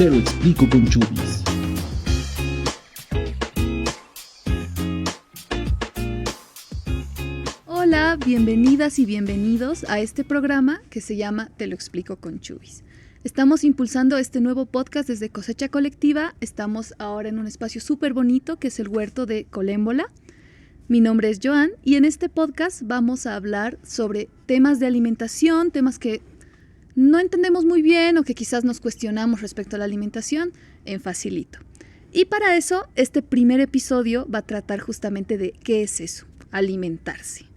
Te lo explico con Chubis. Hola, bienvenidas y bienvenidos a este programa que se llama Te lo explico con Chubis. Estamos impulsando este nuevo podcast desde Cosecha Colectiva. Estamos ahora en un espacio súper bonito que es el huerto de Colémbola. Mi nombre es Joan y en este podcast vamos a hablar sobre temas de alimentación, temas que no entendemos muy bien o que quizás nos cuestionamos respecto a la alimentación en facilito. Y para eso, este primer episodio va a tratar justamente de qué es eso, alimentarse.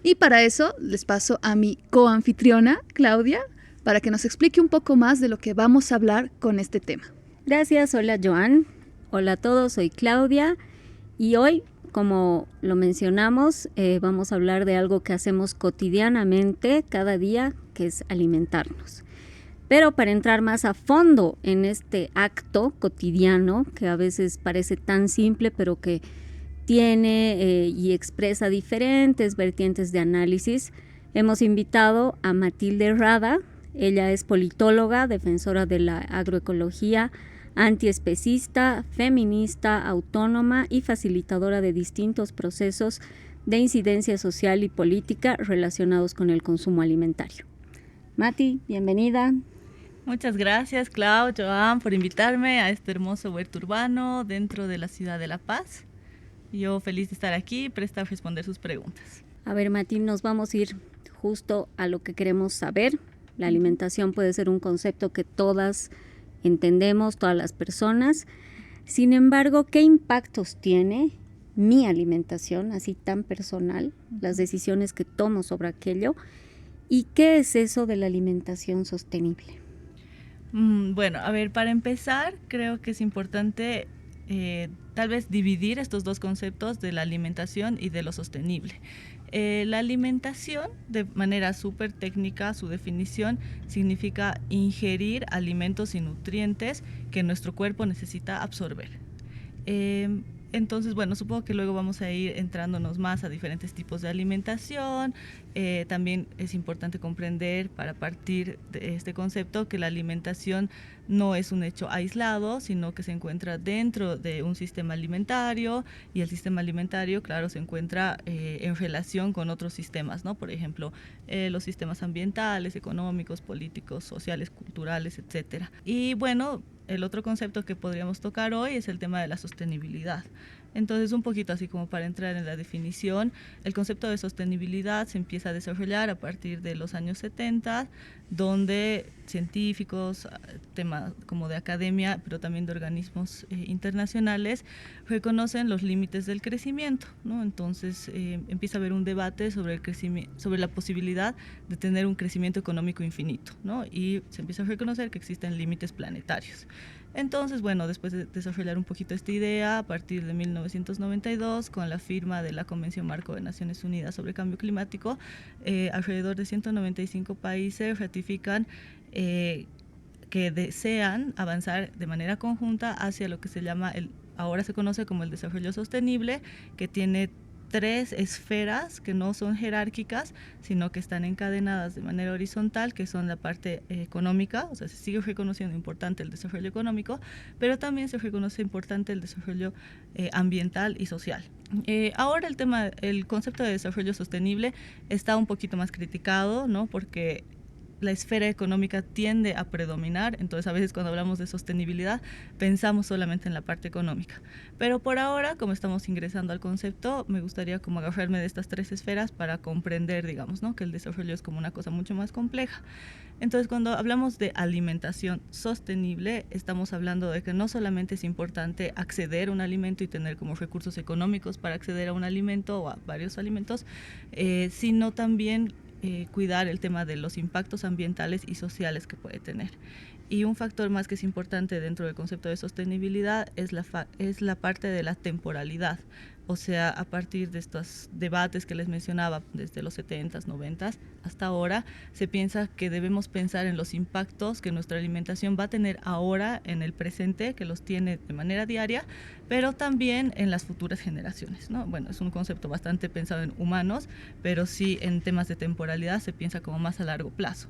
Y para eso les paso a mi coanfitriona, Claudia, para que nos explique un poco más de lo que vamos a hablar con este tema. Gracias, hola Joan, hola a todos, soy Claudia y hoy, como lo mencionamos, vamos a hablar de algo que hacemos cotidianamente, cada día, que es alimentarnos. Pero para entrar más a fondo en este acto cotidiano, que a veces parece tan simple, pero que tiene y expresa diferentes vertientes de análisis, hemos invitado a Matilde Rada. Ella es politóloga, defensora de la agroecología, antiespecista, feminista, autónoma y facilitadora de distintos procesos de incidencia social y política relacionados con el consumo alimentario. Mati, bienvenida. Muchas gracias, Clau, Joan, por invitarme a este hermoso huerto urbano dentro de la ciudad de La Paz. Yo feliz de estar aquí, presta a responder sus preguntas. A ver, Mati, nos vamos a ir justo a lo que queremos saber. La alimentación puede ser un concepto que todas entendemos, todas las personas. Sin embargo, ¿qué impactos tiene mi alimentación, así tan personal, las decisiones que tomo sobre aquello? ¿Y qué es eso de la alimentación sostenible? Bueno, a ver, para empezar, creo que es importante tal vez dividir estos dos conceptos de la alimentación y de lo sostenible. La alimentación, de manera súper técnica, su definición significa ingerir alimentos y nutrientes que nuestro cuerpo necesita absorber. Entonces, bueno, supongo que luego vamos a ir entrándonos más a diferentes tipos de alimentación. También es importante comprender, para partir de este concepto, que la alimentación no es un hecho aislado, sino que se encuentra dentro de un sistema alimentario, y el sistema alimentario, claro, se encuentra en relación con otros sistemas, ¿no? Por ejemplo, los sistemas ambientales, económicos, políticos, sociales, culturales, etcétera. Y bueno, el otro concepto que podríamos tocar hoy es el tema de la sostenibilidad. Entonces, un poquito así como para entrar en la definición, el concepto de sostenibilidad se empieza a desarrollar a partir de los años 70, donde científicos, temas como de academia, pero también de organismos internacionales, reconocen los límites del crecimiento, ¿no? Entonces, empieza a haber un debate sobre el crecimiento, sobre la posibilidad de tener un crecimiento económico infinito, ¿no? Y se empieza a reconocer que existen límites planetarios. Entonces, bueno, después de desarrollar un poquito esta idea, a partir de 1992, con la firma de la Convención Marco de Naciones Unidas sobre Cambio Climático, alrededor de 195 países ratifican que desean avanzar de manera conjunta hacia lo que se llama, ahora se conoce como el desarrollo sostenible, que tiene 3 esferas que no son jerárquicas, sino que están encadenadas de manera horizontal, que son la parte económica, o sea, se sigue reconociendo importante el desarrollo económico, pero también se reconoce importante el desarrollo ambiental y social. Ahora el concepto de desarrollo sostenible está un poquito más criticado, ¿no? Porque la esfera económica tiende a predominar, entonces a veces cuando hablamos de sostenibilidad pensamos solamente en la parte económica. Pero por ahora, como estamos ingresando al concepto, me gustaría como agarrarme de estas 3 esferas para comprender, digamos, ¿no? Que el desarrollo es como una cosa mucho más compleja. Entonces, cuando hablamos de alimentación sostenible, estamos hablando de que no solamente es importante acceder a un alimento y tener como recursos económicos para acceder a un alimento o a varios alimentos, sino también cuidar el tema de los impactos ambientales y sociales que puede tener. Y un factor más que es importante dentro del concepto de sostenibilidad es la parte de la temporalidad. O sea, a partir de estos debates que les mencionaba, desde los 70s, 90s hasta ahora, se piensa que debemos pensar en los impactos que nuestra alimentación va a tener ahora en el presente, que los tiene de manera diaria, pero también en las futuras generaciones, ¿no? Bueno, es un concepto bastante pensado en humanos, pero sí en temas de temporalidad se piensa como más a largo plazo.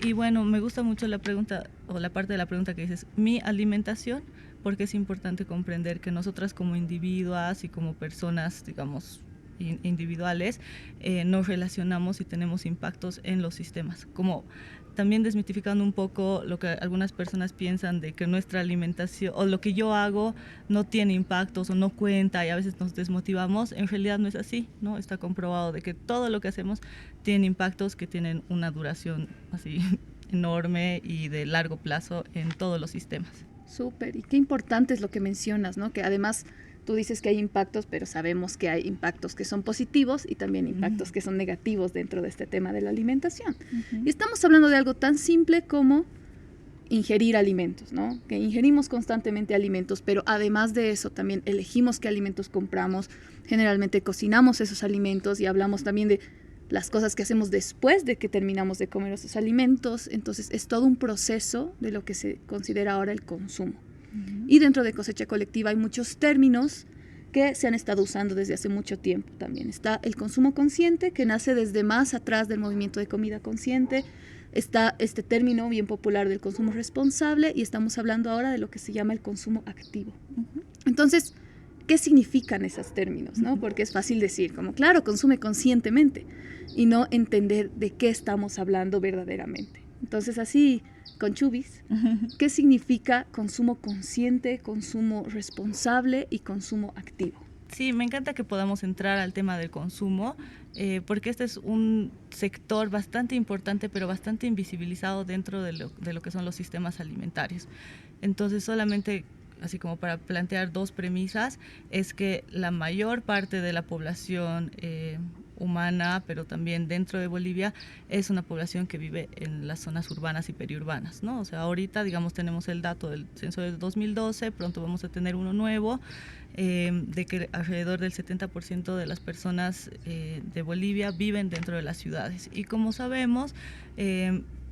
Y bueno, me gusta mucho la pregunta o la parte de la pregunta que dices, mi alimentación, porque es importante comprender que nosotras como individuas y como personas, digamos, individuales, nos relacionamos y tenemos impactos en los sistemas. Como también desmitificando un poco lo que algunas personas piensan de que nuestra alimentación o lo que yo hago no tiene impactos o no cuenta y a veces nos desmotivamos, en realidad no es así, ¿no? Está comprobado de que todo lo que hacemos tiene impactos que tienen una duración así enorme y de largo plazo en todos los sistemas. Súper, y qué importante es lo que mencionas, ¿no? Que además tú dices que hay impactos, pero sabemos que hay impactos que son positivos y también impactos que son negativos dentro de este tema de la alimentación. Y estamos hablando de algo tan simple como ingerir alimentos, ¿no? Que ingerimos constantemente alimentos, pero además de eso también elegimos qué alimentos compramos, generalmente cocinamos esos alimentos y hablamos también de las cosas que hacemos después de que terminamos de comer esos alimentos. Entonces es todo un proceso de lo que se considera ahora el consumo. Y dentro de Cosecha Colectiva hay muchos términos que se han estado usando desde hace mucho tiempo también. Está el consumo consciente, que nace desde más atrás del movimiento de comida consciente. Está este término bien popular del consumo responsable y estamos hablando ahora de lo que se llama el consumo activo. Entonces, ¿qué significan esos términos, no? Porque es fácil decir, como claro, consume conscientemente y no entender de qué estamos hablando verdaderamente. Entonces, así, con Chubis, ¿qué significa consumo consciente, consumo responsable y consumo activo? Sí, me encanta que podamos entrar al tema del consumo, porque este es un sector bastante importante, pero bastante invisibilizado dentro de lo que son los sistemas alimentarios. Entonces, solamente así como para plantear dos premisas, es que la mayor parte de la población humana, pero también dentro de Bolivia, es una población que vive en las zonas urbanas y periurbanas, ¿no? O sea, ahorita, digamos, tenemos el dato del censo de 2012, pronto vamos a tener uno nuevo, de que alrededor del 70% de las personas de Bolivia viven dentro de las ciudades. Y como sabemos,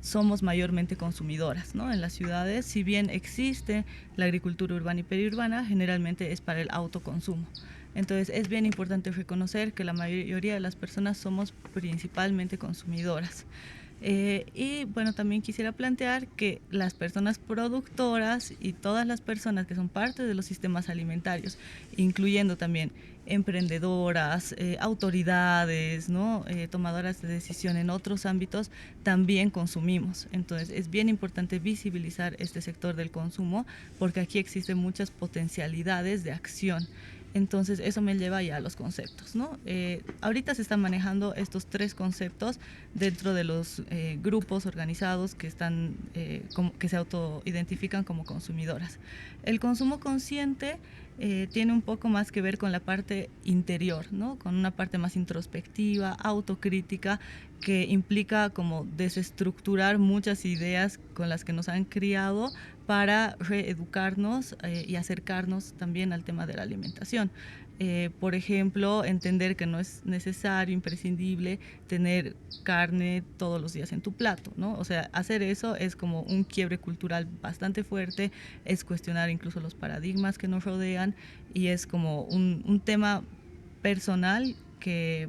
somos mayormente consumidoras, ¿no? En las ciudades, si bien existe la agricultura urbana y periurbana, generalmente es para el autoconsumo. Entonces es bien importante reconocer que la mayoría de las personas somos principalmente consumidoras. Y bueno, también quisiera plantear que las personas productoras y todas las personas que son parte de los sistemas alimentarios, incluyendo también emprendedoras, autoridades, ¿no? Tomadoras de decisión en otros ámbitos, también consumimos. Entonces es bien importante visibilizar este sector del consumo porque aquí existen muchas potencialidades de acción. Entonces eso me lleva ya a los conceptos, ¿no? Ahorita se están manejando estos tres conceptos dentro de los grupos organizados que están, que se autoidentifican como consumidoras. El consumo consciente tiene un poco más que ver con la parte interior, ¿no? Con una parte más introspectiva, autocrítica, que implica como desestructurar muchas ideas con las que nos han criado para reeducarnos y acercarnos también al tema de la alimentación. Por ejemplo, entender que no es necesario, imprescindible tener carne todos los días en tu plato, ¿no? O sea, hacer eso es como un quiebre cultural bastante fuerte, es cuestionar incluso los paradigmas que nos rodean y es como un tema personal que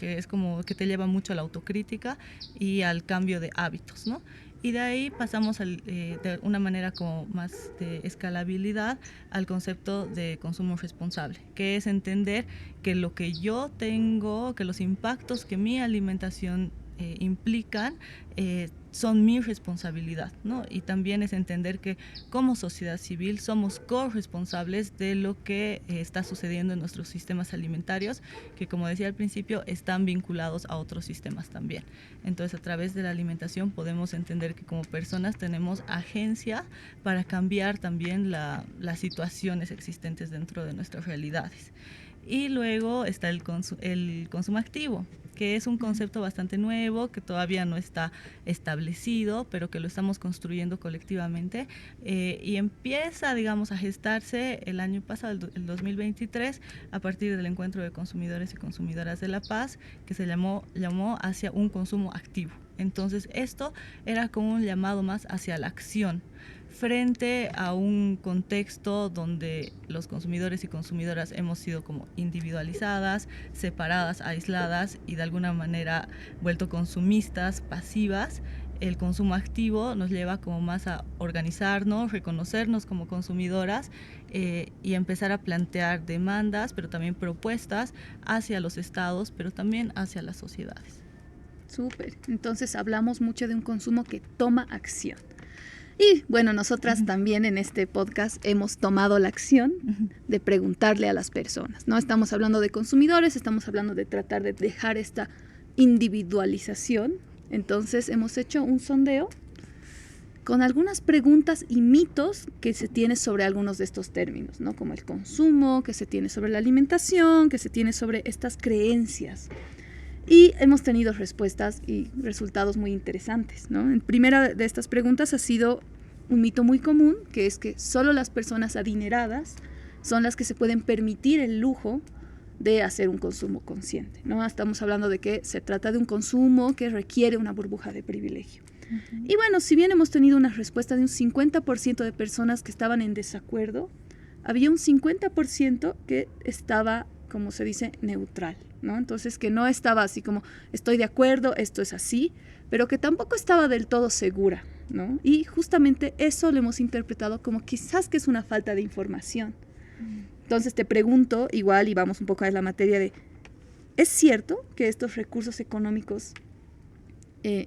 es como que te lleva mucho a la autocrítica y al cambio de hábitos, ¿no? Y de ahí pasamos de una manera como más de escalabilidad al concepto de consumo responsable, que es entender que lo que yo tengo, que los impactos que mi alimentación implican son mi responsabilidad, ¿no? Y también es entender que como sociedad civil somos corresponsables de lo que está sucediendo en nuestros sistemas alimentarios, que como decía al principio, están vinculados a otros sistemas también. Entonces, a través de la alimentación podemos entender que como personas tenemos agencia para cambiar también las situaciones existentes dentro de nuestras realidades. Y luego está el consumo activo, que es un concepto bastante nuevo, que todavía no está establecido, pero que lo estamos construyendo colectivamente y empieza, digamos, a gestarse el año pasado, el 2023, a partir del encuentro de consumidores y consumidoras de La Paz, que se llamó hacia un consumo activo. Entonces esto era como un llamado más hacia la acción, frente a un contexto donde los consumidores y consumidoras hemos sido como individualizadas, separadas, aisladas y de alguna manera vuelto consumistas, pasivas, el consumo activo nos lleva como más a organizarnos, reconocernos como consumidoras y empezar a plantear demandas, pero también propuestas hacia los estados, pero también hacia las sociedades. Súper. Entonces hablamos mucho de un consumo que toma acción. Y bueno, nosotras también en este podcast hemos tomado la acción de preguntarle a las personas. No estamos hablando de consumidores, estamos hablando de tratar de dejar esta individualización. Entonces hemos hecho un sondeo con algunas preguntas y mitos que se tiene sobre algunos de estos términos, ¿no? Como el consumo, que se tiene sobre la alimentación, que se tiene sobre estas creencias. Y hemos tenido respuestas y resultados muy interesantes, ¿no? En primera de estas preguntas ha sido un mito muy común, que es que solo las personas adineradas son las que se pueden permitir el lujo de hacer un consumo consciente, ¿no? Estamos hablando de que se trata de un consumo que requiere una burbuja de privilegio. Y bueno, si bien hemos tenido una respuesta de un 50% de personas que estaban en desacuerdo, había un 50% que estaba, como se dice, neutral, ¿no? Entonces, que no estaba así como, estoy de acuerdo, esto es así, pero que tampoco estaba del todo segura, ¿no? Y justamente eso lo hemos interpretado como quizás que es una falta de información. Entonces te pregunto, igual, y vamos un poco a la materia de, ¿es cierto que estos recursos económicos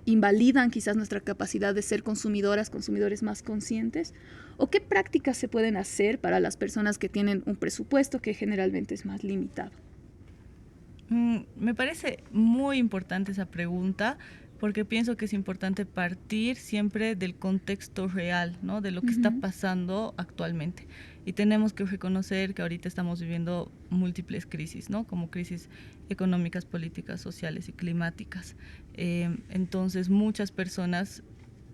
invalidan quizás nuestra capacidad de ser consumidores más conscientes? ¿O qué prácticas se pueden hacer para las personas que tienen un presupuesto que generalmente es más limitado? Me parece muy importante esa pregunta, porque pienso que es importante partir siempre del contexto real, ¿no? De lo que está pasando actualmente. Y tenemos que reconocer que ahorita estamos viviendo múltiples crisis, ¿no? Como crisis económicas, políticas, sociales y climáticas. Entonces muchas personas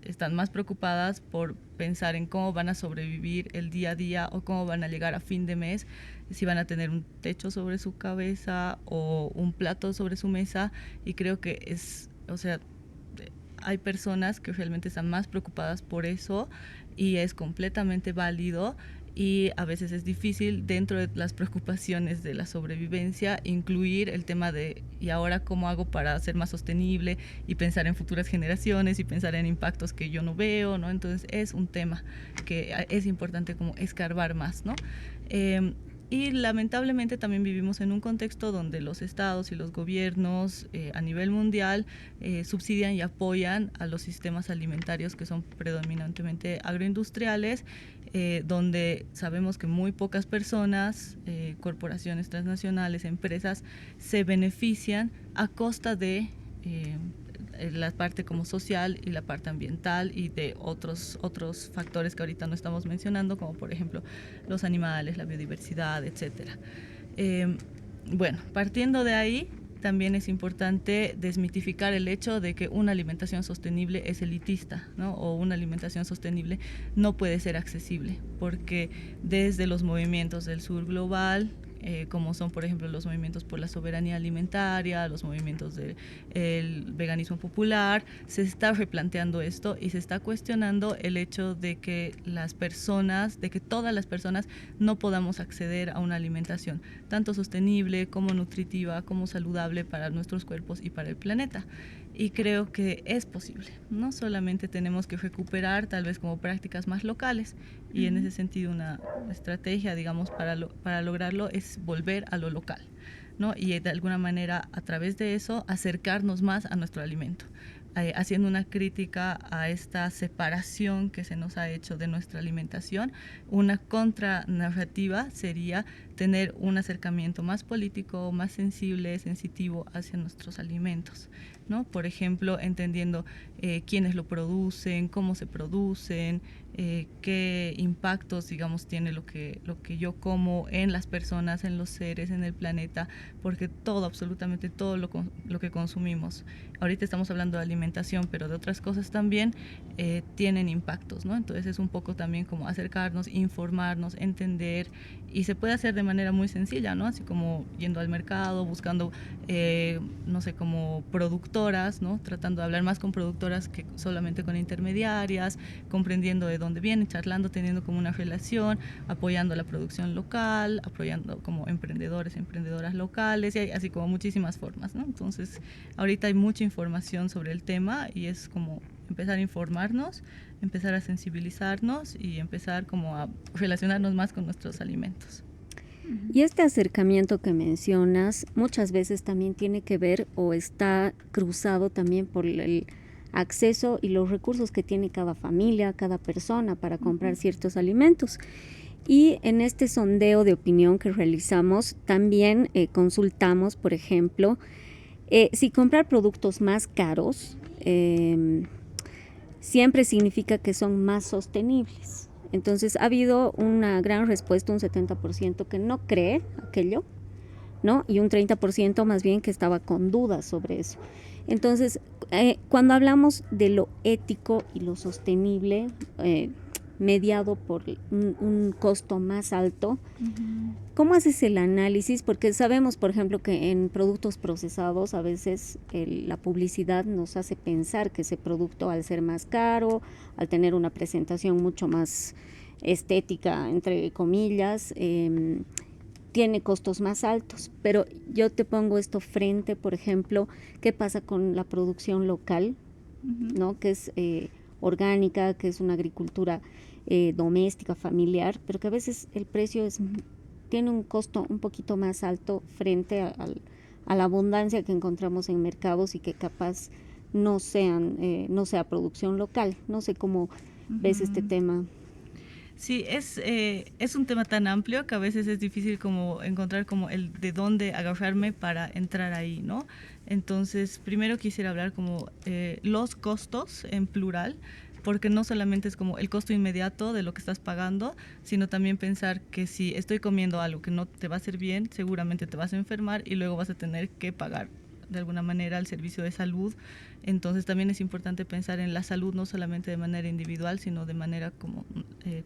están más preocupadas por pensar en cómo van a sobrevivir el día a día o cómo van a llegar a fin de mes, si van a tener un techo sobre su cabeza o un plato sobre su mesa. Y creo que hay personas que realmente están más preocupadas por eso y es completamente válido. Y a veces es difícil, dentro de las preocupaciones de la sobrevivencia, incluir el tema de ¿y ahora cómo hago para ser más sostenible? Y pensar en futuras generaciones y pensar en impactos que yo no veo, ¿no? Entonces es un tema que es importante como escarbar más, ¿no? Y lamentablemente también vivimos en un contexto donde los estados y los gobiernos a nivel mundial subsidian y apoyan a los sistemas alimentarios que son predominantemente agroindustriales, donde sabemos que muy pocas personas, corporaciones transnacionales, empresas, se benefician a costa de la parte como social y la parte ambiental y de otros factores que ahorita no estamos mencionando, como por ejemplo los animales, la biodiversidad, etcétera. Bueno, partiendo de ahí, también es importante desmitificar el hecho de que una alimentación sostenible es elitista, ¿no? O una alimentación sostenible no puede ser accesible, porque desde los movimientos del sur global, como son por ejemplo los movimientos por la soberanía alimentaria, los movimientos del veganismo popular, se está replanteando esto y se está cuestionando el hecho de que todas las personas no podamos acceder a una alimentación tanto sostenible como nutritiva, como saludable para nuestros cuerpos y para el planeta. Y creo que es posible, no solamente tenemos que recuperar tal vez como prácticas más locales, y en ese sentido una estrategia, digamos, para lograrlo es volver a lo local, ¿no? Y de alguna manera a través de eso acercarnos más a nuestro alimento, haciendo una crítica a esta separación que se nos ha hecho de nuestra alimentación. Una contranarrativa sería tener un acercamiento más político, más sensible, sensitivo hacia nuestros alimentos, ¿no? Por ejemplo, entendiendo quiénes lo producen, cómo se producen, qué impactos, digamos, tiene lo que yo como en las personas, en los seres, en el planeta, porque absolutamente todo lo que consumimos, ahorita estamos hablando de alimentación, pero de otras cosas también, tienen impactos, ¿no? Entonces es un poco también como acercarnos, informarnos, entender, y se puede hacer de manera muy sencilla, ¿no? Así como yendo al mercado, buscando, no sé, como productoras, ¿no? Tratando de hablar más con productoras que solamente con intermediarias, comprendiendo de dónde vienen, charlando, teniendo como una relación, apoyando la producción local, apoyando como emprendedores, emprendedoras locales, y hay así como muchísimas formas, ¿no? Entonces, ahorita hay mucha información sobre el tema y es como empezar a informarnos, empezar a sensibilizarnos y empezar como a relacionarnos más con nuestros alimentos. Y este acercamiento que mencionas muchas veces también tiene que ver o está cruzado también por el acceso y los recursos que tiene cada familia, cada persona para comprar ciertos alimentos. Y en este sondeo de opinión que realizamos también consultamos, por ejemplo, si comprar productos más caros siempre significa que son más sostenibles. Entonces ha habido una gran respuesta, un 70% que no cree aquello, ¿no? Y un 30% más bien que estaba con dudas sobre eso. Entonces, cuando hablamos de lo ético y lo sostenible, mediado por un costo más alto, ¿cómo haces el análisis? Porque sabemos, por ejemplo, que en productos procesados a veces la publicidad nos hace pensar que ese producto, al ser más caro, al tener una presentación mucho más estética, entre comillas, tiene costos más altos. Pero yo te pongo esto frente, por ejemplo, ¿qué pasa con la producción local? ¿No? Que es orgánica, que es una agricultura doméstica, familiar, pero que a veces el precio tiene un costo un poquito más alto frente a la abundancia que encontramos en mercados y que capaz no sea producción local. No sé cómo ves este tema. Sí, es un tema tan amplio que a veces es difícil como encontrar como el de dónde agarrarme para entrar ahí, ¿no? Entonces, primero quisiera hablar como los costos en plural, porque no solamente es como el costo inmediato de lo que estás pagando, sino también pensar que si estoy comiendo algo que no te va a hacer bien, seguramente te vas a enfermar y luego vas a tener que pagar de alguna manera el servicio de salud. Entonces también es importante pensar en la salud no solamente de manera individual, sino de manera como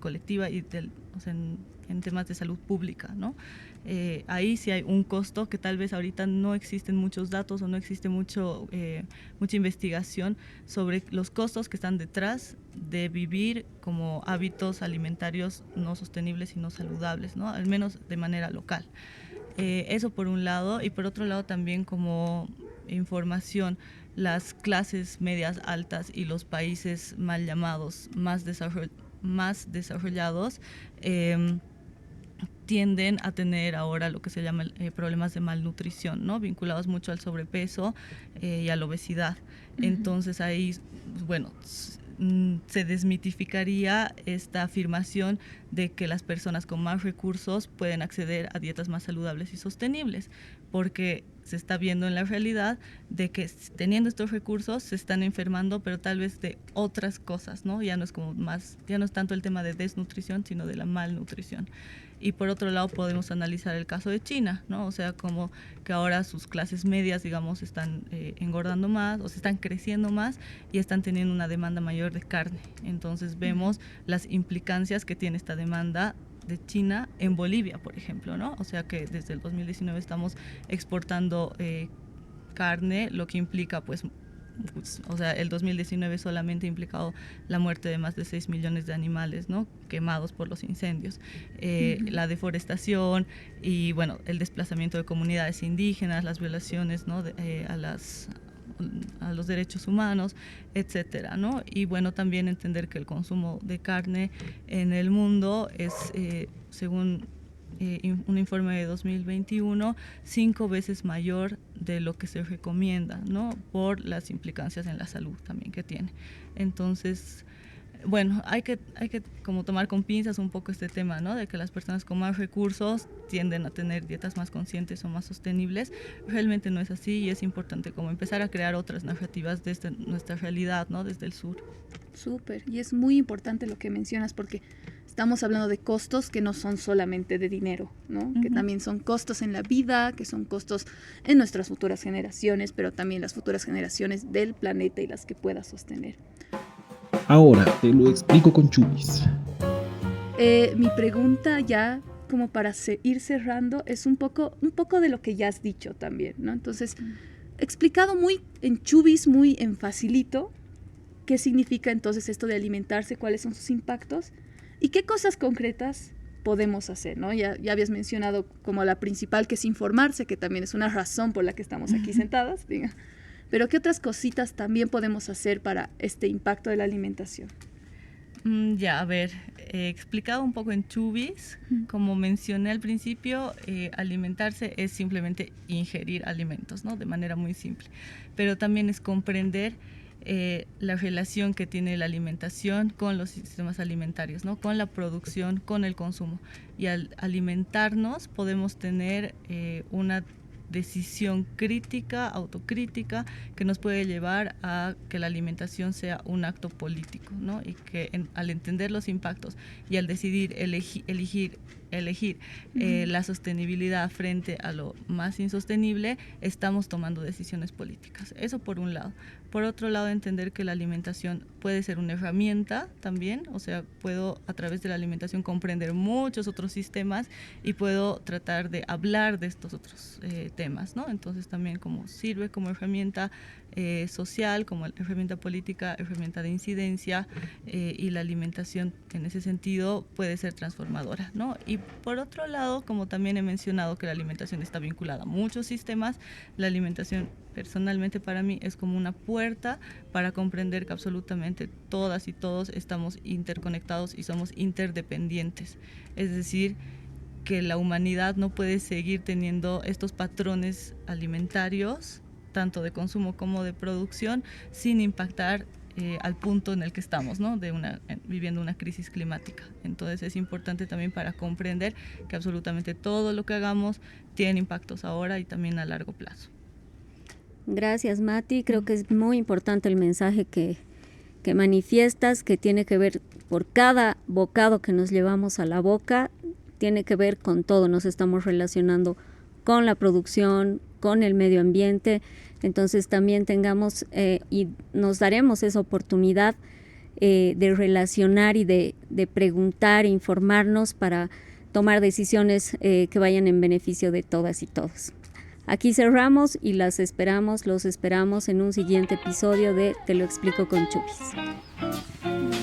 colectiva y en temas de salud pública, ¿no? Ahí sí hay un costo que tal vez ahorita no existen muchos datos o no existe mucha investigación sobre los costos que están detrás de vivir como hábitos alimentarios no sostenibles y no saludables, ¿no? Al menos de manera local. Eso por un lado, y por otro lado también como información, las clases medias altas y los países mal llamados más desarrollados tienden a tener ahora lo que se llama problemas de malnutrición, ¿no? Vinculados mucho al sobrepeso y a la obesidad. Entonces ahí, bueno, se desmitificaría esta afirmación de que las personas con más recursos pueden acceder a dietas más saludables y sostenibles, porque se está viendo en la realidad de que teniendo estos recursos se están enfermando, pero tal vez de otras cosas, ¿no? Ya no es tanto el tema de desnutrición, sino de la malnutrición. Y por otro lado podemos analizar el caso de China, ¿no? O sea, como que ahora sus clases medias, digamos, están engordando más o se están creciendo más y están teniendo una demanda mayor de carne. Entonces vemos las implicancias que tiene esta demanda de China en Bolivia, por ejemplo, ¿no? O sea que desde el 2019 estamos exportando carne, lo que implica pues o sea, el 2019 solamente ha implicado la muerte de más de 6 millones de animales, ¿no? Quemados por los incendios, la deforestación y, bueno, el desplazamiento de comunidades indígenas, las violaciones, ¿no? a los derechos humanos, etcétera, ¿no? Y, bueno, también entender que el consumo de carne en el mundo es, según un informe de 2021, 5 veces mayor de lo que se recomienda, ¿no? Por las implicancias en la salud también que tiene. Entonces, bueno, hay que como tomar con pinzas un poco este tema, ¿no? De que las personas con más recursos tienden a tener dietas más conscientes o más sostenibles. Realmente no es así y es importante como empezar a crear otras narrativas desde nuestra realidad, ¿no? Desde el sur. Súper, y es muy importante lo que mencionas porque estamos hablando de costos que no son solamente de dinero, ¿no? Que también son costos en la vida, que son costos en nuestras futuras generaciones, pero también las futuras generaciones del planeta y las que pueda sostener. Ahora te lo explico con Chubis. Mi pregunta ya como para ir cerrando es un poco de lo que ya has dicho también, ¿no? Entonces, explicado muy en Chubis, muy en facilito, ¿qué significa entonces esto de alimentarse? ¿Cuáles son sus impactos? ¿Y qué cosas concretas podemos hacer, ¿no? Ya habías mencionado como la principal, que es informarse, que también es una razón por la que estamos aquí sentadas, diga. pero ¿qué otras cositas también podemos hacer para este impacto de la alimentación? Ya, a ver, explicado un poco en Chubis, como mencioné al principio, alimentarse es simplemente ingerir alimentos, ¿no? De manera muy simple, pero también es comprender la relación que tiene la alimentación con los sistemas alimentarios, ¿no? Con la producción, con el consumo. Y al alimentarnos podemos tener una decisión crítica, autocrítica, que nos puede llevar a que la alimentación sea un acto político, ¿no? Y que al entender los impactos y al decidir elegir la sostenibilidad frente a lo más insostenible, estamos tomando decisiones políticas. Eso por un lado. Por otro lado, entender que la alimentación puede ser una herramienta también, o sea, puedo a través de la alimentación comprender muchos otros sistemas y puedo tratar de hablar de estos otros temas, ¿no? Entonces también como sirve como herramienta social, como herramienta política, herramienta de incidencia, y la alimentación en ese sentido puede ser transformadora, ¿no? Y por otro lado, como también he mencionado que la alimentación está vinculada a muchos sistemas, la alimentación personalmente para mí es como una puerta para comprender que absolutamente todas y todos estamos interconectados y somos interdependientes. Es decir, que la humanidad no puede seguir teniendo estos patrones alimentarios, tanto de consumo como de producción, sin impactar al punto en el que estamos, ¿no? Viviendo una crisis climática. Entonces es importante también para comprender que absolutamente todo lo que hagamos tiene impactos ahora y también a largo plazo. Gracias, Mati. Creo que es muy importante el mensaje que manifiestas, que tiene que ver por cada bocado que nos llevamos a la boca, tiene que ver con todo. Nos estamos relacionando con la producción, con el medio ambiente. Entonces también tengamos y nos daremos esa oportunidad de relacionar y de preguntar, informarnos para tomar decisiones que vayan en beneficio de todas y todos. Aquí cerramos y los esperamos en un siguiente episodio de Te lo explico con Chubis.